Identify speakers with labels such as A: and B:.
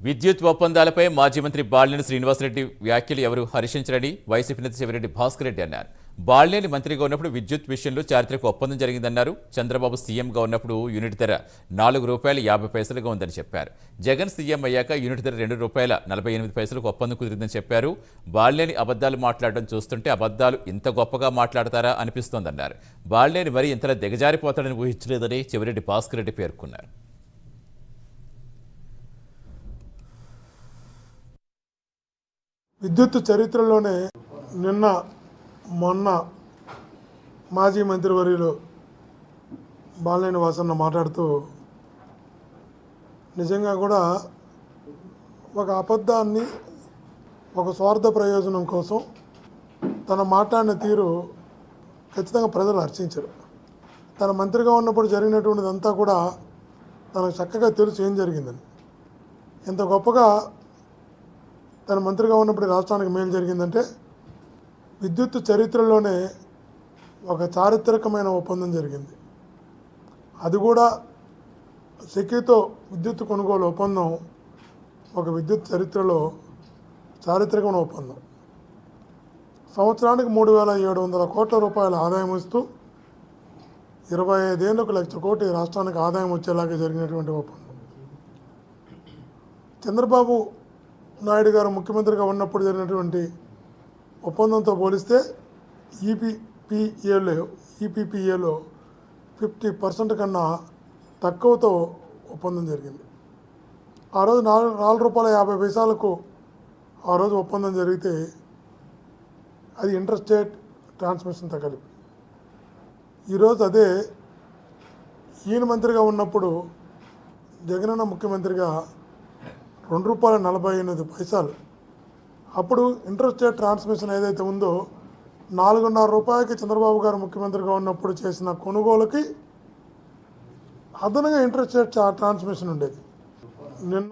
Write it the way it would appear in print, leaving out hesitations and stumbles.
A: విద్యుత్ ఒప్పందాలపై మాజీ మంత్రి బాలినేని శ్రీనివాసరెడ్డి వ్యాఖ్యలు ఎవరు హర్షించరని వైసీపీ నేత చెవిరెడ్డి భాస్కర్ రెడ్డి అన్నారు. బాలినేని మంత్రిగా ఉన్నప్పుడు విద్యుత్ విషయంలో చారిత్రక ఒప్పందం జరిగిందన్నారు. చంద్రబాబు సీఎంగా ఉన్నప్పుడు యూనిట్ ధర ₹4.50గా ఉందని చెప్పారు. జగన్ సీఎం అయ్యాక యూనిట్ ధర ₹2.48కు ఒప్పందం కుదిరిందని చెప్పారు. బాలినేని అబద్దాలు మాట్లాడడం చూస్తుంటే అబద్దాలు ఇంత గొప్పగా మాట్లాడతారా అనిపిస్తోందన్నారు. బాలినేని మరీ ఇంతలా దిగజారిపోతాడని ఊహించలేదని చెవిరెడ్డి భాస్కర్ రెడ్డి పేర్కొన్నారు.
B: విద్యుత్ చరిత్రలోనే మొన్న మాజీ మంత్రివర్యులు బాలినేని వాసన్న మాట్లాడుతూ నిజంగా కూడా ఒక అబద్ధాన్ని ఒక స్వార్థ ప్రయోజనం కోసం తన మాట్లాడిన తీరు ఖచ్చితంగా ప్రజలు హర్షించరు. తన మంత్రిగా ఉన్నప్పుడు జరిగినటువంటిదంతా కూడా తనకు చక్కగా తెలుసు ఏం జరిగిందని. ఎంత గొప్పగా తన మంత్రిగా ఉన్నప్పుడు రాష్ట్రానికి మేలు జరిగిందంటే విద్యుత్ చరిత్రలోనే ఒక చారిత్రకమైన ఒప్పందం జరిగింది. అది కూడా సెకీతో విద్యుత్ కొనుగోలు ఒప్పందం ఒక విద్యుత్ చరిత్రలో చారిత్రకమైన ఒప్పందం. సంవత్సరానికి 3,700 కోట్ల రూపాయల ఆదాయం ఇస్తూ 25 ఏళ్లకు 1,00,000 కోట్ల రాష్ట్రానికి ఆదాయం వచ్చేలాగా జరిగినటువంటి ఒప్పందం. చంద్రబాబు నాయుడు గారు ముఖ్యమంత్రిగా ఉన్నప్పుడు జరిగినటువంటి ఒప్పందంతో పోలిస్తే ఈపీపీఏలో 50% కన్నా తక్కువతో ఒప్పందం జరిగింది. ఆ రోజు ₹4.50కు ఆ రోజు ఒప్పందం జరిగితే అది ఇంటర్ స్టేట్ ట్రాన్స్మిషన్తో కలిపి. ఈరోజు అదే ఈయన మంత్రిగా ఉన్నప్పుడు జగనన్న ముఖ్యమంత్రిగా ₹2.48 అప్పుడు ఇంటర్ స్టేట్ ట్రాన్స్మిషన్ ఏదైతే ఉందో ₹4.5 చంద్రబాబు గారు ముఖ్యమంత్రిగా ఉన్నప్పుడు చేసిన కొనుగోలుకి అదనంగా ఇంటర్ స్టేట్ ట్రాన్స్మిషన్ ఉండేది. నిన్న